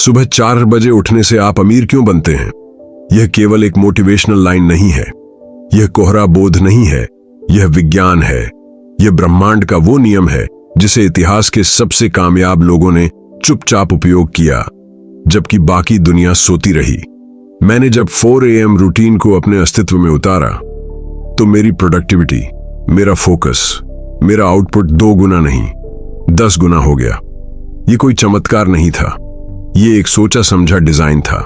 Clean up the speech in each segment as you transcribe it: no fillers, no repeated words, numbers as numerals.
सुबह 4 बजे उठने से आप अमीर क्यों बनते हैं? यह केवल एक मोटिवेशनल लाइन नहीं है, यह कोहरा बोध नहीं है, यह विज्ञान है। यह ब्रह्मांड का वो नियम है जिसे इतिहास के सबसे कामयाब लोगों ने चुपचाप उपयोग किया, जबकि बाकी दुनिया सोती रही। मैंने जब 4 AM रूटीन को अपने अस्तित्व में उतारा, तो मेरी प्रोडक्टिविटी, मेरा फोकस, मेरा आउटपुट 2 गुना नहीं 10 गुना हो गया। यह कोई चमत्कार नहीं था, यह एक सोचा समझा डिजाइन था।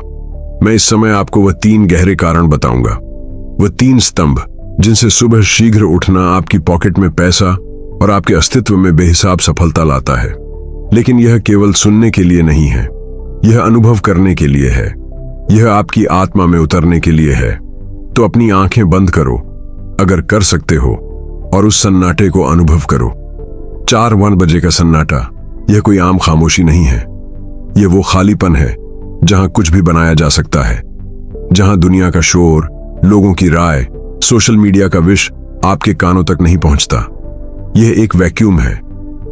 मैं इस समय आपको वह 3 गहरे कारण बताऊंगा, वह 3 स्तंभ जिनसे सुबह शीघ्र उठना आपकी पॉकेट में पैसा और आपके अस्तित्व में बेहिसाब सफलता लाता है। लेकिन यह केवल सुनने के लिए नहीं है, यह अनुभव करने के लिए है, यह आपकी आत्मा में उतरने के लिए है। तो अपनी आंखें बंद करो अगर कर सकते हो, और उस सन्नाटे को अनुभव करो। 4 बजे का सन्नाटा यह कोई आम खामोशी नहीं है, यह वो खालीपन है जहां कुछ भी बनाया जा सकता है, जहां दुनिया का शोर, लोगों की राय, सोशल मीडिया का विष आपके कानों तक नहीं पहुंचता। यह एक वैक्यूम है,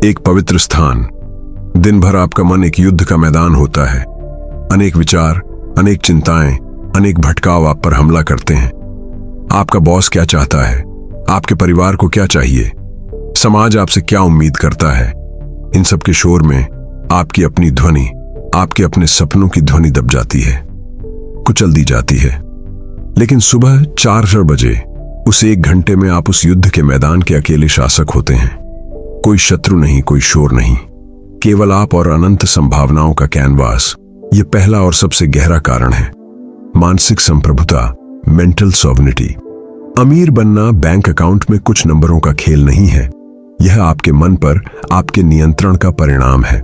एक पवित्र स्थान। दिन भर आपका मन एक युद्ध का मैदान होता है। अनेक विचार, अनेक चिंताएं, अनेक भटकाव आप पर हमला करते हैं। आपका बॉस क्या चाहता है, आपके परिवार को क्या चाहिए, समाज आपसे क्या उम्मीद करता है। इन सब के शोर में आपकी अपनी ध्वनि, आपके अपने सपनों की ध्वनि दब जाती है, कुचल दी जाती है। लेकिन सुबह 4 बजे उस 1 घंटे में आप उस युद्ध के मैदान के अकेले शासक होते हैं। कोई शत्रु नहीं, कोई शोर नहीं, केवल आप और अनंत संभावनाओं का कैनवास। यह पहला और सबसे गहरा कारण है, मानसिक संप्रभुता, मेंटल सॉवनिटी। अमीर बनना बैंक अकाउंट में कुछ नंबरों का खेल नहीं है, यह आपके मन पर आपके नियंत्रण का परिणाम है।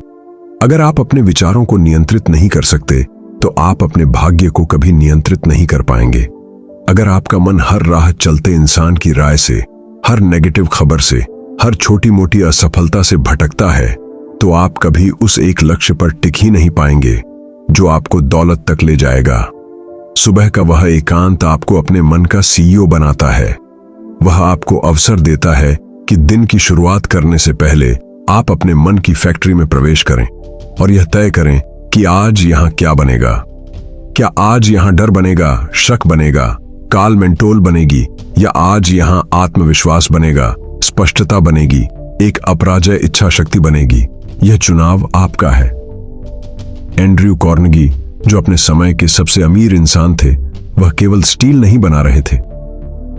अगर आप अपने विचारों को नियंत्रित नहीं कर सकते, तो आप अपने भाग्य को कभी नियंत्रित नहीं कर पाएंगे। अगर आपका मन हर राह चलते इंसान की राय से, हर नेगेटिव खबर से, हर छोटी मोटी असफलता से भटकता है, तो आप कभी उस एक लक्ष्य पर टिक ही नहीं पाएंगे जो आपको दौलत तक ले जाएगा। सुबह का वह एकांत आपको अपने मन का CEO बनाता है। वह आपको अवसर देता है कि दिन की शुरुआत करने से पहले आप अपने मन की फैक्ट्री में प्रवेश करें और यह तय करें कि आज यहां क्या बनेगा। क्या आज यहां डर बनेगा, शक बनेगा, काल मेंटोल बनेगी, या आज यहां आत्मविश्वास बनेगा, स्पष्टता बनेगी, एक अपराजय इच्छा शक्ति बनेगी। यह चुनाव आपका है। एंड्रयू कार्नेगी, जो अपने समय के सबसे अमीर इंसान थे, वह केवल स्टील नहीं बना रहे थे,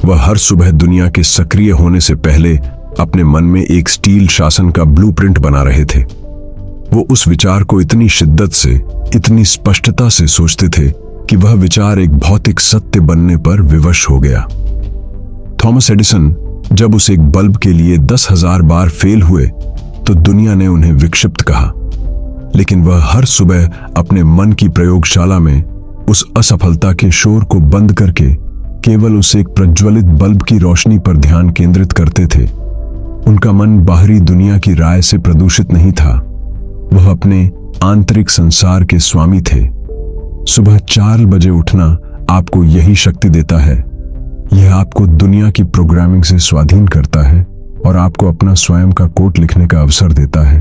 वह हर सुबह दुनिया के सक्रिय होने से पहले अपने मन में एक स्टील शासन का ब्लूप्रिंट बना रहे थे। वो उस विचार को इतनी शिद्दत से, इतनी स्पष्टता से सोचते थे कि वह विचार एक भौतिक सत्य बनने पर विवश हो गया। थॉमस एडिसन जब उस एक बल्ब के लिए 10,000 बार फेल हुए, तो दुनिया ने उन्हें विक्षिप्त कहा, लेकिन वह हर सुबह अपने मन की प्रयोगशाला में उस असफलता के शोर को बंद करके केवल उस एक प्रज्वलित बल्ब की रोशनी पर ध्यान केंद्रित करते थे। उनका मन बाहरी दुनिया की राय से प्रदूषित नहीं था, वह अपने आंतरिक संसार के स्वामी थे। सुबह 4 बजे उठना आपको यही शक्ति देता है। यह आपको दुनिया की प्रोग्रामिंग से स्वाधीन करता है और आपको अपना स्वयं का कोड लिखने का अवसर देता है।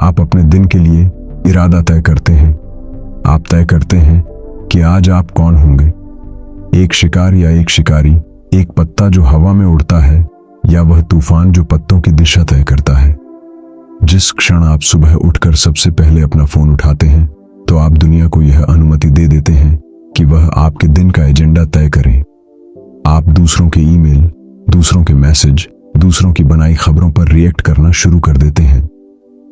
आप अपने दिन के लिए इरादा तय करते हैं। आप तय करते हैं कि आज आप कौन होंगे, एक शिकार या एक शिकारी, एक पत्ता जो हवा में उड़ता है, या वह तूफान जो पत्तों की दिशा तय करता है। जिस क्षण आप सुबह उठकर सबसे पहले अपना फोन उठाते हैं, तो आप दुनिया को यह अनुमति दे देते हैं कि वह आपके दिन का एजेंडा तय करे। आप दूसरों के ईमेल, दूसरों के मैसेज, दूसरों की बनाई खबरों पर रिएक्ट करना शुरू कर देते हैं।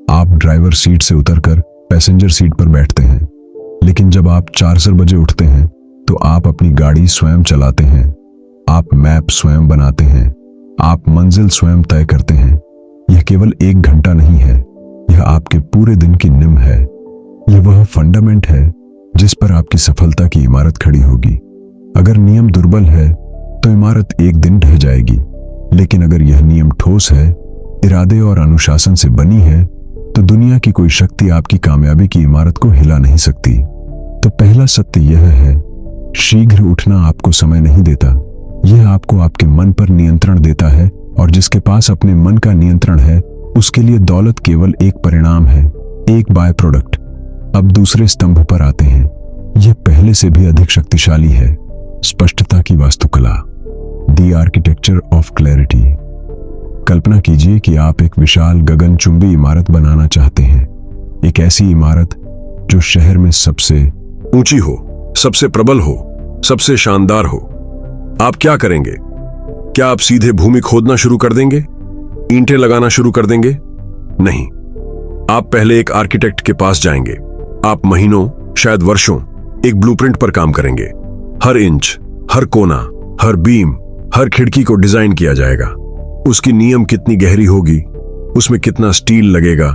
आप ड्राइवर सीट से उतरकर पैसेंजर सीट पर बैठते हैं। लेकिन जब आप 4 बजे उठते हैं, तो आप अपनी गाड़ी स्वयं चलाते हैं, आप मैप स्वयं बनाते हैं, आप मंजिल स्वयं तय करते हैं। यह केवल 1 घंटा नहीं है, यह आपके पूरे दिन की नींव है। यह वह फंडामेंट है जिस पर आपकी सफलता की इमारत खड़ी होगी। अगर नियम दुर्बल है, तो इमारत एक दिन ढह जाएगी, लेकिन अगर यह नियम ठोस है, इरादे और अनुशासन से बनी है, तो दुनिया की कोई शक्ति आपकी कामयाबी की इमारत को हिला नहीं सकती। तो पहला सत्य यह है, शीघ्र उठना आपको समय नहीं देता, यह आपको आपके मन पर नियंत्रण देता है, और जिसके पास अपने मन का नियंत्रण है, उसके लिए दौलत केवल एक परिणाम है, एक बाय प्रोडक्ट। अब दूसरे स्तंभ पर आते हैं। यह पहले से भी अधिक शक्तिशाली है। स्पष्टता की वास्तुकला, द आर्किटेक्चर ऑफ क्लैरिटी। कल्पना कीजिए कि आप एक विशाल गगनचुंबी इमारत बनाना चाहते हैं। एक ऐसी इमारत जो शहर में सबसे ऊंची हो, सबसे प्रबल हो, सबसे शानदार हो। आप क्या करेंगे? क्या आप सीधे भूमि खोदना शुरू कर देंगे? ईंटें लगाना शुरू कर देंगे? नहीं, आप पहले एक आर्किटेक्ट के पास जाएंगे। आप महीनों, शायद वर्षों एक ब्लूप्रिंट पर काम करेंगे। हर इंच, हर कोना, हर बीम, हर खिड़की को डिजाइन किया जाएगा। उसकी नींव कितनी गहरी होगी, उसमें कितना स्टील लगेगा,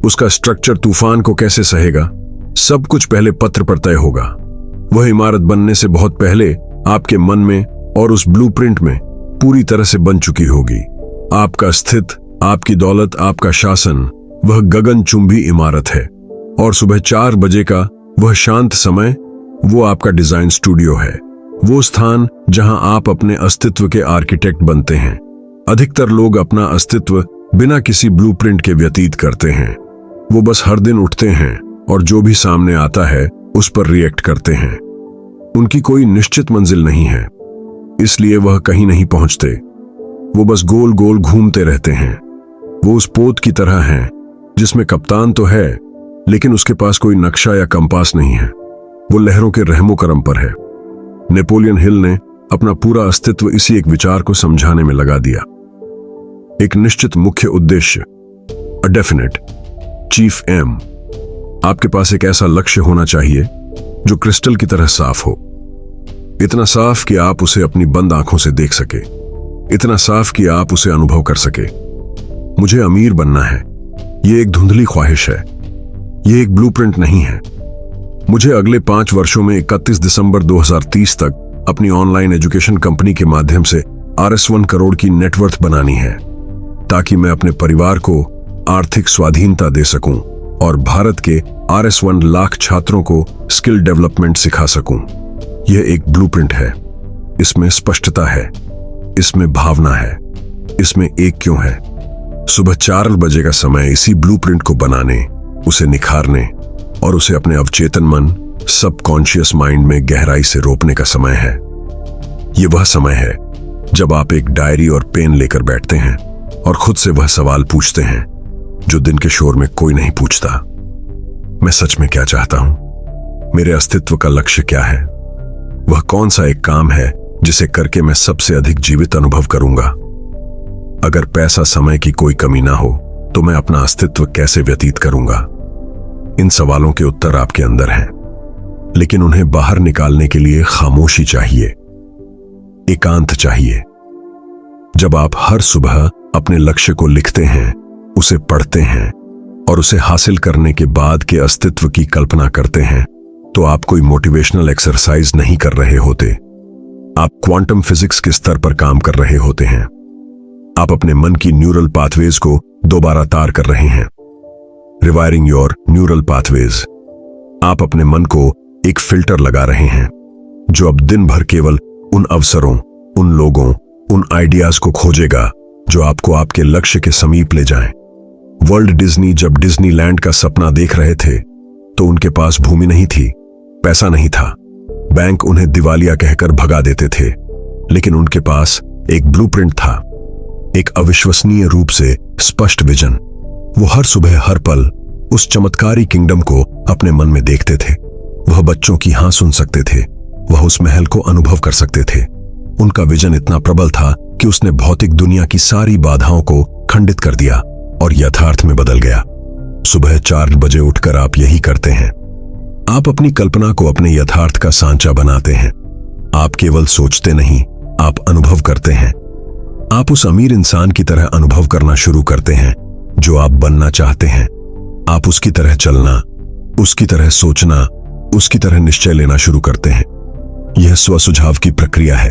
उसका स्ट्रक्चर तूफान को कैसे सहेगा, सब कुछ पहले पत्र पर तय होगा। वह इमारत बनने से बहुत पहले आपके मन में और उस ब्लूप्रिंट में पूरी तरह से बन चुकी होगी। आपका अस्तित्व, आपकी दौलत, आपका शासन, वह गगनचुंबी इमारत है। और सुबह 4 बजे का वह शांत समय, वो आपका डिजाइन स्टूडियो है। वो स्थान जहां आप अपने अस्तित्व के आर्किटेक्ट बनते हैं। अधिकतर लोग अपना अस्तित्व बिना किसी ब्लूप्रिंट के व्यतीत करते हैं। वो बस हर दिन उठते हैं और जो भी सामने आता है उस पर रिएक्ट करते हैं। उनकी कोई निश्चित मंजिल नहीं है, इसलिए वह कहीं नहीं पहुंचते। वो बस गोल गोल घूमते रहते हैं। वो उस पोत की तरह हैं जिसमें कप्तान तो है, लेकिन उसके पास कोई नक्शा या कंपास नहीं है। वो लहरों के रहमो करम पर है। नेपोलियन हिल ने अपना पूरा अस्तित्व इसी एक विचार को समझाने में लगा दिया। एक निश्चित मुख्य उद्देश्य, अ डेफिनेट चीफ एम। आपके पास एक ऐसा लक्ष्य होना चाहिए जो क्रिस्टल की तरह साफ हो। इतना साफ कि आप उसे अपनी बंद आंखों से देख सके, इतना साफ कि आप उसे अनुभव कर सके। मुझे अमीर बनना है, यह एक धुंधली ख्वाहिश है, यह एक ब्लूप्रिंट नहीं है। मुझे अगले 5 वर्षों में 31 दिसंबर 2030 तक अपनी ऑनलाइन एजुकेशन कंपनी के माध्यम से RS1 करोड़ की नेटवर्थ बनानी है, ताकि मैं अपने परिवार को आर्थिक स्वाधीनता दे सकूं और भारत के RS1 लाख छात्रों को स्किल डेवलपमेंट सिखा सकूं। यह एक ब्लूप्रिंट है। इसमें स्पष्टता है, इसमें भावना है, इसमें एक क्यों है। सुबह 4 बजे का समय इसी ब्लूप्रिंट को बनाने, उसे निखारने और उसे अपने अवचेतन मन, सबकॉन्शियस माइंड में गहराई से रोपने का समय है। यह वह समय है जब आप एक डायरी और पेन लेकर बैठते हैं और खुद से वह सवाल पूछते हैं जो दिन के शोर में कोई नहीं पूछता। मैं सच में क्या चाहता हूं? मेरे अस्तित्व का लक्ष्य क्या है? वह कौन सा एक काम है जिसे करके मैं सबसे अधिक जीवित अनुभव करूंगा? अगर पैसा, समय की कोई कमी ना हो तो मैं अपना अस्तित्व कैसे व्यतीत करूंगा? इन सवालों के उत्तर आपके अंदर हैं, लेकिन उन्हें बाहर निकालने के लिए खामोशी चाहिए, एकांत चाहिए। जब आप हर सुबह अपने लक्ष्य को लिखते हैं, उसे पढ़ते हैं और उसे हासिल करने के बाद के अस्तित्व की कल्पना करते हैं, तो आप कोई मोटिवेशनल एक्सरसाइज नहीं कर रहे होते। आप क्वांटम फिजिक्स के स्तर पर काम कर रहे होते हैं। आप अपने मन की न्यूरल पाथवेज को दोबारा तार कर रहे हैं, रिवायरिंग योर न्यूरल पाथवेज। आप अपने मन को एक फिल्टर लगा रहे हैं जो अब दिन भर केवल उन अवसरों, उन लोगों, उन आइडियाज को खोजेगा जो आपको आपके लक्ष्य के समीप ले जाएं। वर्ल्ड डिज्नी जब डिज्नीलैंड का सपना देख रहे थे तो उनके पास भूमि नहीं थी, पैसा नहीं था, बैंक उन्हें दिवालिया कहकर भगा देते थे, लेकिन उनके पास एक ब्लूप्रिंट था, एक अविश्वसनीय रूप से स्पष्ट विजन। वो हर सुबह, हर पल उस चमत्कारी किंगडम को अपने मन में देखते थे। वह बच्चों की हाँ सुन सकते थे, वह उस महल को अनुभव कर सकते थे। उनका विजन इतना प्रबल था कि उसने भौतिक दुनिया की सारी बाधाओं को खंडित कर दिया और यथार्थ में बदल गया। सुबह 4 बजे उठकर आप यही करते हैं। आप अपनी कल्पना को अपने यथार्थ का सांचा बनाते हैं। आप केवल सोचते नहीं, आप अनुभव करते हैं। आप उस अमीर इंसान की तरह अनुभव करना शुरू करते हैं जो आप बनना चाहते हैं। आप उसकी तरह चलना, उसकी तरह सोचना, उसकी तरह निश्चय लेना शुरू करते हैं। यह स्वसुझाव की प्रक्रिया है।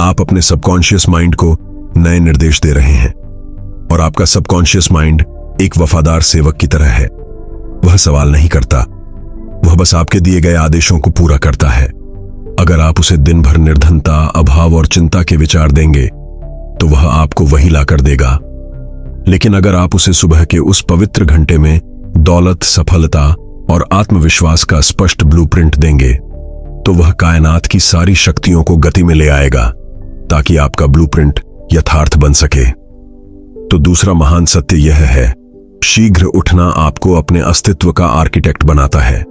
आप अपने सबकॉन्शियस माइंड को नए निर्देश दे रहे हैं और आपका सबकॉन्शियस माइंड एक वफादार सेवक की तरह है। वह सवाल नहीं करता, वह बस आपके दिए गए आदेशों को पूरा करता है। अगर आप उसे दिन भर निर्धनता, अभाव और चिंता के विचार देंगे तो वह आपको वही लाकर देगा। लेकिन अगर आप उसे सुबह के उस पवित्र घंटे में दौलत, सफलता और आत्मविश्वास का स्पष्ट ब्लूप्रिंट देंगे तो वह कायनात की सारी शक्तियों को गति में ले आएगा ताकि आपका ब्लूप्रिंट यथार्थ बन सके। तो दूसरा महान सत्य यह है, शीघ्र उठना आपको अपने अस्तित्व का आर्किटेक्ट बनाता है।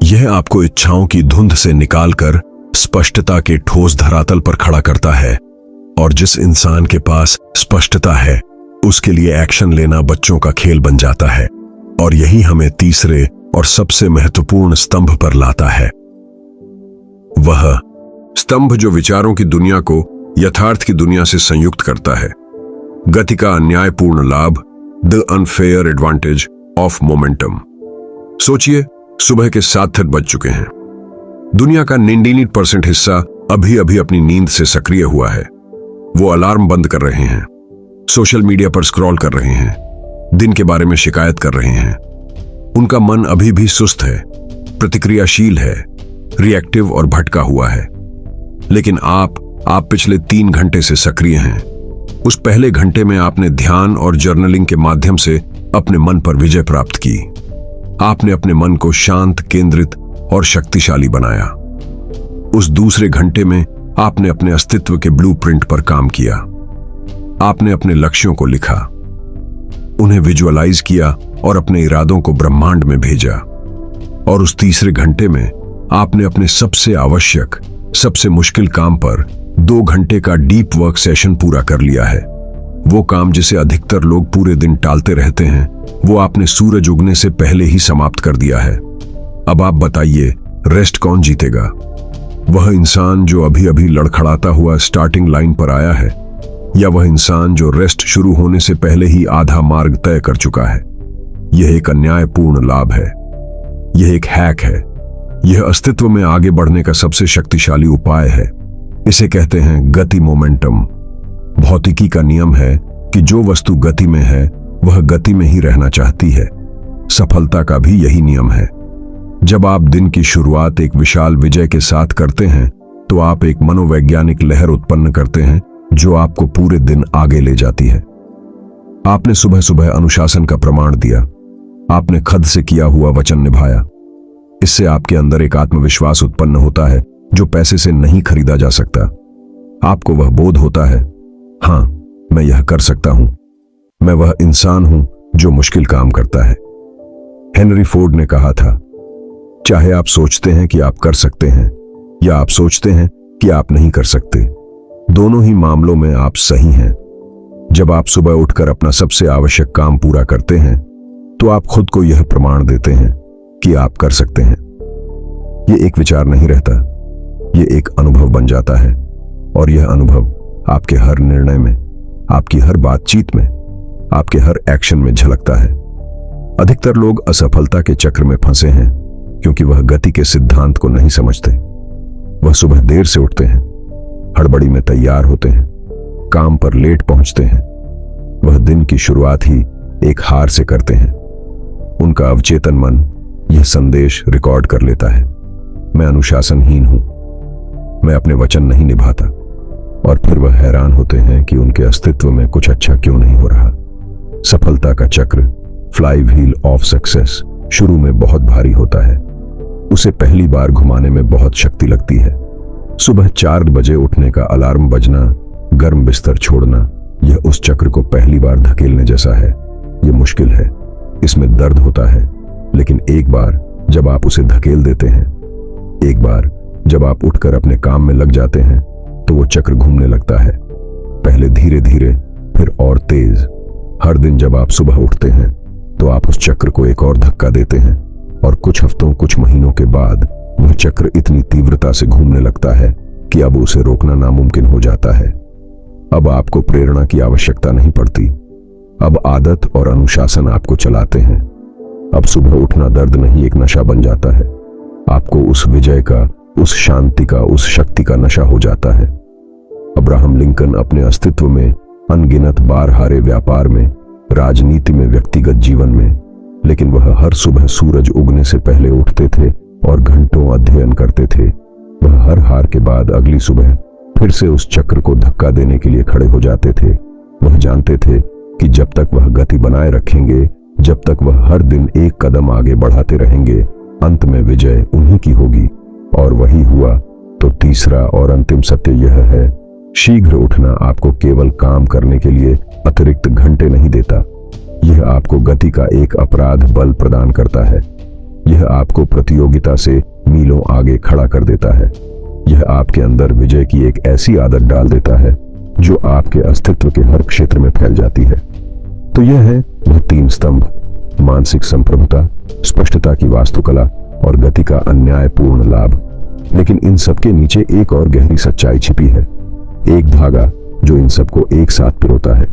यह आपको इच्छाओं की धुंध से निकालकर स्पष्टता के ठोस धरातल पर खड़ा करता है, और जिस इंसान के पास स्पष्टता है उसके लिए एक्शन लेना बच्चों का खेल बन जाता है। और यही हमें तीसरे और सबसे महत्वपूर्ण स्तंभ पर लाता है, वह स्तंभ जो विचारों की दुनिया को यथार्थ की दुनिया से संयुक्त करता है। गति का अन्यायपूर्ण लाभ, the unfair advantage of momentum. सोचिए, सुबह के 7 बज चुके हैं। दुनिया का 99% हिस्सा अभी अभी अपनी नींद से सक्रिय हुआ है। वो अलार्म बंद कर रहे हैं, सोशल मीडिया पर स्क्रॉल कर रहे हैं, दिन के बारे में शिकायत कर रहे हैं। उनका मन अभी भी सुस्त है, प्रतिक्रियाशील है, रिएक्टिव और भटका हुआ है। लेकिन आप पिछले 3 घंटे से सक्रिय हैं। उस पहले घंटे में आपने ध्यान और जर्नलिंग के माध्यम से अपने मन पर विजय प्राप्त की। आपने अपने मन को शांत, केंद्रित और शक्तिशाली बनाया। उस दूसरे घंटे में आपने अपने अस्तित्व के ब्लूप्रिंट पर काम किया। आपने अपने लक्ष्यों को लिखा, उन्हें विजुअलाइज किया और अपने इरादों को ब्रह्मांड में भेजा। और उस तीसरे घंटे में आपने अपने सबसे आवश्यक, सबसे मुश्किल काम पर 2 घंटे का डीप वर्क सेशन पूरा कर लिया है। वो काम जिसे अधिकतर लोग पूरे दिन टालते रहते हैं, वो आपने सूरज उगने से पहले ही समाप्त कर दिया है। अब आप बताइए, रेस्ट कौन जीतेगा? वह इंसान जो अभी अभी लड़खड़ाता हुआ स्टार्टिंग लाइन पर आया है, या वह इंसान जो रेस्ट शुरू होने से पहले ही आधा मार्ग तय कर चुका है? यह एक अन्यायपूर्ण लाभ है, यह एक हैक है, यह अस्तित्व में आगे बढ़ने का सबसे शक्तिशाली उपाय है। इसे कहते हैं गति मोमेंटम। भौतिकी का नियम है कि जो वस्तु गति में है वह गति में ही रहना चाहती है। सफलता का भी यही नियम है। जब आप दिन की शुरुआत एक विशाल विजय के साथ करते हैं तो आप एक मनोवैज्ञानिक लहर उत्पन्न करते हैं जो आपको पूरे दिन आगे ले जाती है। आपने सुबह सुबह अनुशासन का प्रमाण दिया, आपने खुद से किया हुआ वचन निभाया। इससे आपके अंदर एक आत्मविश्वास उत्पन्न होता है जो पैसे से नहीं खरीदा जा सकता। आपको वह बोध होता है, हां, मैं यह कर सकता हूं, मैं वह इंसान हूं जो मुश्किल काम करता है। हेनरी फोर्ड ने कहा था, चाहे आप सोचते हैं कि आप कर सकते हैं या आप सोचते हैं कि आप नहीं कर सकते, दोनों ही मामलों में आप सही हैं। जब आप सुबह उठकर अपना सबसे आवश्यक काम पूरा करते हैं तो आप खुद को यह प्रमाण देते हैं कि आप कर सकते हैं। यह एक विचार नहीं रहता, यह एक अनुभव बन जाता है, और यह अनुभव आपके हर निर्णय में, आपकी हर बातचीत में, आपके हर एक्शन में झलकता है। अधिकतर लोग असफलता के चक्र में फंसे हैं क्योंकि वह गति के सिद्धांत को नहीं समझते। वह सुबह देर से उठते हैं, हड़बड़ी में तैयार होते हैं, काम पर लेट पहुंचते हैं। वह दिन की शुरुआत ही एक हार से करते हैं। उनका अवचेतन मन यह संदेश रिकॉर्ड कर लेता है, मैं अनुशासनहीन हूं, मैं अपने वचन नहीं निभाता। और फिर वह हैरान होते हैं कि उनके अस्तित्व में कुछ अच्छा क्यों नहीं हो रहा। सफलता का चक्र, फ्लाई व्हील ऑफ सक्सेस, शुरू में बहुत भारी होता है। उसे पहली बार घुमाने में बहुत शक्ति लगती है। सुबह 4 बजे उठने का अलार्म बजना, गर्म बिस्तर छोड़ना, यह उस चक्र को पहली बार धकेलने जैसा है। यह मुश्किल है, इसमें दर्द होता है, लेकिन एक बार जब आप उसे धकेल देते हैं, एक बार जब आप उठकर अपने काम में लग जाते हैं, तो वो चक्र घूमने लगता है। पहले धीरे धीरे, फिर और तेज। हर दिन जब आप सुबह उठते हैं तो आप उस चक्र को एक और धक्का देते हैं, और कुछ हफ्तों, कुछ महीनों के बाद वह चक्र इतनी तीव्रता से घूमने लगता है कि अब उसे रोकना नामुमकिन हो जाता है। अब आपको प्रेरणा की आवश्यकता नहीं पड़ती, अब आदत और अनुशासन आपको चलाते हैं। अब सुबह उठना दर्द नहीं, एक नशा बन जाता है। आपको उस विजय का, उस शांति का, उस शक्ति का नशा हो जाता है। अब्राहम लिंकन अपने अस्तित्व में अनगिनत बार हारे, व्यापार में, राजनीति में, व्यक्तिगत जीवन में, लेकिन वह हर सुबह सूरज उगने से पहले उठते थे और घंटों अध्ययन करते थे। वह हर हार के बाद अगली सुबह फिर से उस चक्र को धक्का देने के लिए खड़े हो जाते थे। वह जानते थे कि जब तक वह गति बनाए रखेंगे जब तक वह हर दिन एक कदम आगे बढ़ाते रहेंगे, अंत में विजय उन्हीं की होगी। और वही हुआ तो तीसरा और अंतिम सत्य यह है, शीघ्र उठना आपको केवल काम करने के लिए अतिरिक्त घंटे नहीं देता, यह आपको गति का एक अपराध बल प्रदान करता है। यह आपको प्रतियोगिता से मीलों आगे खड़ा कर देता है। यह आपके अंदर विजय की एक ऐसी आदत डाल देता है जो आपके अस्तित्व के हर क्षेत्र में फैल जाती है। तो यह है वह 3 स्तंभ, मानसिक संप्रभुता, स्पष्टता की वास्तुकला और गति का अन्यायपूर्ण लाभ। लेकिन इन सबके नीचे एक और गहरी सच्चाई छिपी है, एक धागा जो इन सबको एक साथ पिरोता है।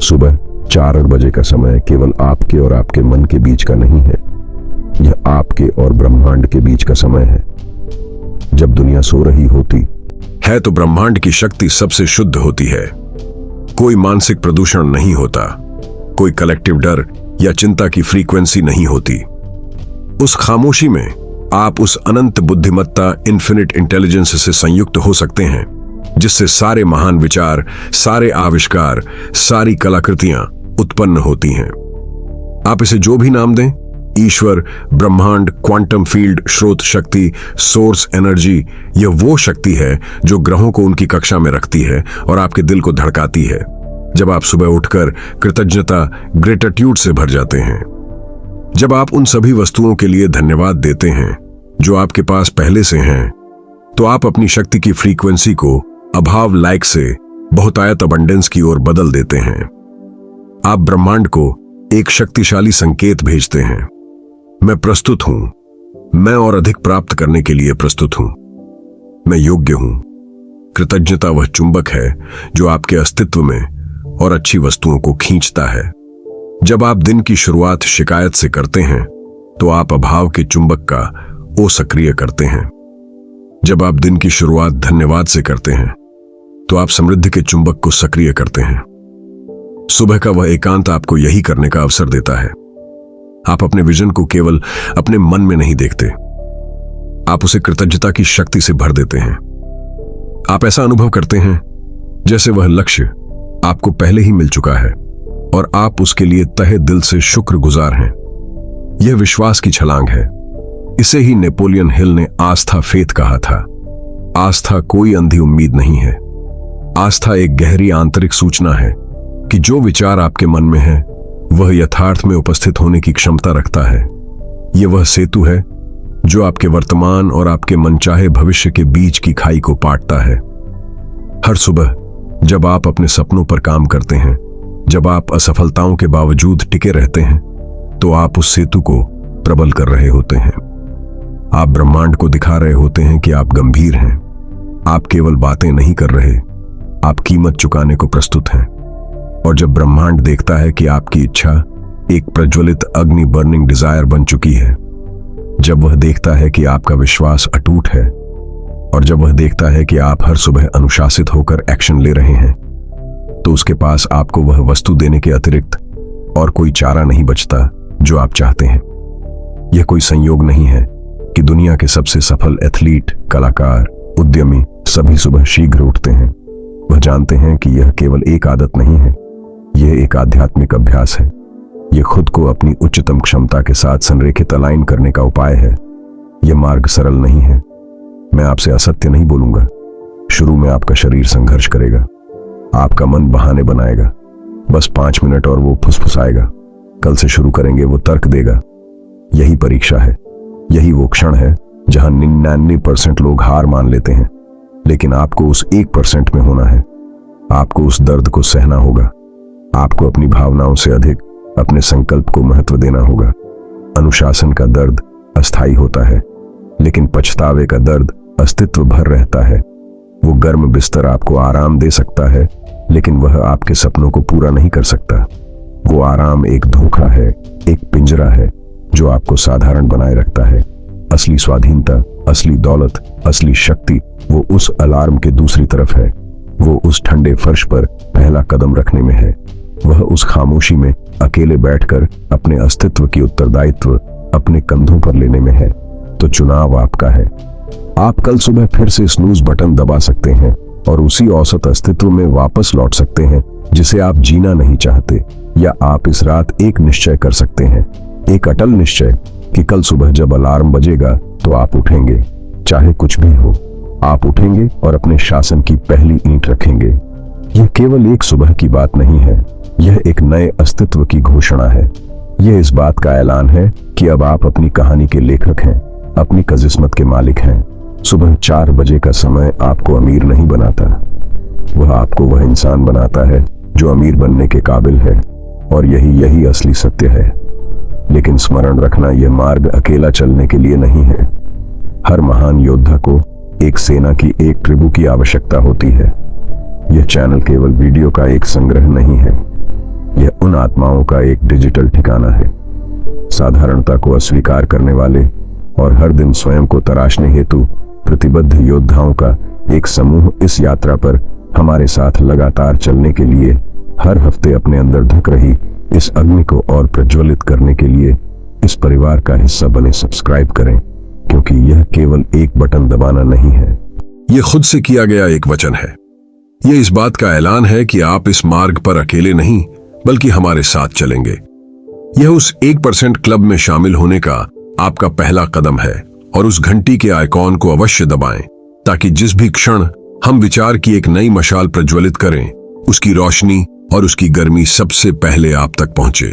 सुबह 4 बजे का समय केवल आपके और आपके मन के बीच का नहीं है, यह आपके और ब्रह्मांड के बीच का समय है। जब दुनिया सो रही होती है तो ब्रह्मांड की शक्ति सबसे शुद्ध होती है। कोई मानसिक प्रदूषण नहीं होता, कोई कलेक्टिव डर या चिंता की फ्रीक्वेंसी नहीं होती। उस खामोशी में आप उस अनंत बुद्धिमत्ता, इन्फिनिट इंटेलिजेंस से संयुक्त हो सकते हैं, जिससे सारे महान विचार, सारे आविष्कार, सारी कलाकृतियां उत्पन्न होती हैं। आप इसे जो भी नाम दें, ईश्वर, ब्रह्मांड, क्वांटम फील्ड, स्रोत शक्ति, सोर्स एनर्जी, यह वो शक्ति है जो ग्रहों को उनकी कक्षा में रखती है और आपके दिल को धड़काती है। जब आप सुबह उठकर कृतज्ञता, ग्रेटिट्यूड से भर जाते हैं, जब आप उन सभी वस्तुओं के लिए धन्यवाद देते हैं जो आपके पास पहले से हैं, तो आप अपनी शक्ति की फ्रीक्वेंसी को अभाव लायक से बहुतायत अबंडेंस की ओर बदल देते हैं। आप ब्रह्मांड को एक शक्तिशाली संकेत भेजते हैं, मैं प्रस्तुत हूं, मैं और अधिक प्राप्त करने के लिए प्रस्तुत हूं, मैं योग्य हूं। कृतज्ञता वह चुंबक है जो आपके अस्तित्व में और अच्छी वस्तुओं को खींचता है। जब आप दिन की शुरुआत शिकायत से करते हैं तो आप अभाव के चुंबक का ओ सक्रिय करते हैं। जब आप दिन की शुरुआत धन्यवाद से करते हैं तो आप समृद्धि के चुंबक को सक्रिय करते हैं। सुबह का वह एकांत आपको यही करने का अवसर देता है। आप अपने विजन को केवल अपने मन में नहीं देखते, आप उसे कृतज्ञता की शक्ति से भर देते हैं। आप ऐसा अनुभव करते हैं जैसे वह लक्ष्य आपको पहले ही मिल चुका है और आप उसके लिए तहे दिल से शुक्रगुजार हैं। यह विश्वास की छलांग है। इसे ही नेपोलियन हिल ने आस्था फेथ कहा था। आस्था कोई अंधी उम्मीद नहीं है। आस्था एक गहरी आंतरिक सूचना है कि जो विचार आपके मन में है वह यथार्थ में उपस्थित होने की क्षमता रखता है। यह वह सेतु है जो आपके वर्तमान और आपके मनचाहे भविष्य के बीच की खाई को पाटता है। हर सुबह जब आप अपने सपनों पर काम करते हैं, जब आप असफलताओं के बावजूद टिके रहते हैं, तो आप उस सेतु को प्रबल कर रहे होते हैं। आप ब्रह्मांड को दिखा रहे होते हैं कि आप गंभीर हैं। आप केवल बातें नहीं कर रहे, आप कीमत चुकाने को प्रस्तुत हैं। और जब ब्रह्मांड देखता है कि आपकी इच्छा एक प्रज्वलित अग्नि, बर्निंग डिजायर बन चुकी है, जब वह देखता है कि आपका विश्वास अटूट है, और जब वह देखता है कि आप हर सुबह अनुशासित होकर एक्शन ले रहे हैं, तो उसके पास आपको वह वस्तु देने के अतिरिक्त और कोई चारा नहीं बचता जो आप चाहते हैं। यह कोई संयोग नहीं है कि दुनिया के सबसे सफल एथलीट, कलाकार, उद्यमी सभी सुबह शीघ्र उठते हैं। वह जानते हैं कि यह केवल एक आदत नहीं है, यह एक आध्यात्मिक अभ्यास है। यह खुद को अपनी उच्चतम क्षमता के साथ संरेखित अलाइन करने का उपाय है। यह मार्ग सरल नहीं है। मैं आपसे असत्य नहीं बोलूंगा। शुरू में आपका शरीर संघर्ष करेगा, आपका मन बहाने बनाएगा, बस 5 मिनट और वो फुसफुसाएगा। कल से शुरू करेंगे, वो तर्क देगा। यही परीक्षा है। यही वो क्षण है जहां 99% लोग हार मान लेते हैं। लेकिन आपको उस 1% में होना है। आपको उस दर्द को सहना होगा। आपको अपनी भावनाओं से अधिक अपने संकल्प को महत्व देना होगा। अनुशासन का दर्द अस्थायी होता है, लेकिन पछतावे का दर्द अस्तित्व भर रहता है। वो गर्म बिस्तर आपको आराम दे सकता है, लेकिन वह आपके सपनों को पूरा नहीं कर सकता। वो आराम एक धोखा है, एक पिंजरा है जो आपको साधारण बनाए रखता है। असली स्वाधीनता, असली दौलत, असली शक्ति वो उस अलार्म के दूसरी तरफ है। वो उस ठंडे फर्श पर पहला कदम रखने में है। वह उस खामोशी में अकेले बैठकर अपने अस्तित्व की उत्तरदायित्व अपने कंधों पर लेने में है। तो चुनाव आपका है। आप कल सुबह फिर से स्नूज बटन दबा सकते हैं और उसी औसत अस्तित्व में वापस लौट सकते हैं जिसे आप जीना नहीं चाहते, या आप इस रात एक निश्चय कर सकते हैं, एक अटल निश्चय कि कल सुबह जब अलार्म बजेगा तो आप उठेंगे, चाहे कुछ भी हो। आप उठेंगे और अपने शासन की पहली ईंट रखेंगे। यह केवल एक सुबह की बात नहीं है, यह एक नए अस्तित्व की घोषणा है। यह इस बात का ऐलान है कि अब आप अपनी कहानी के लेखक हैं, अपनी किस्मत के मालिक हैं। सुबह 4 बजे का समय आपको अमीर नहीं बनाता, वह आपको वह इंसान बनाता है जो अमीर बनने के काबिल है, और यही असली सत्य है। लेकिन स्मरण रखना, यह मार्ग अकेला चलने के लिए नहीं है। हर महान योद्धा को एक सेना की, एक ट्रिबू की आवश्यकता होती है। यह चैनल केवल वीडियो का एक संग्रह नहीं है, यह उन आत्माओं का एक डिजिटल ठिकाना है, साधारणता को अस्वीकार करने वाले और हर दिन स्वयं को तराशने हेतु प्रतिबद्ध योद्धाओं का एक समूह। इस यात्रा पर हमारे साथ लगातार चलने के लिए हर हफ्ते अपने अंदर धक रही इस अग्नि को और प्रज्वलित करने के लिए इस परिवार का हिस्सा बने। सब्सक्राइब करें, क्योंकि यह केवल एक बटन दबाना नहीं है, यह खुद से किया गया एक वचन है। यह इस बात का ऐलान है कि आप इस मार्ग पर अकेले नहीं बल्कि हमारे साथ चलेंगे। यह उस 1% क्लब में शामिल होने का आपका पहला कदम है, और उस घंटी के आइकॉन को अवश्य दबाएं ताकि जिस भी क्षण हम विचार की एक नई मशाल प्रज्वलित करें, उसकी रोशनी और उसकी गर्मी सबसे पहले आप तक पहुंचे।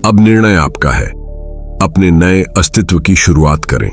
अब निर्णय आपका है, अपने नए अस्तित्व की शुरुआत करें।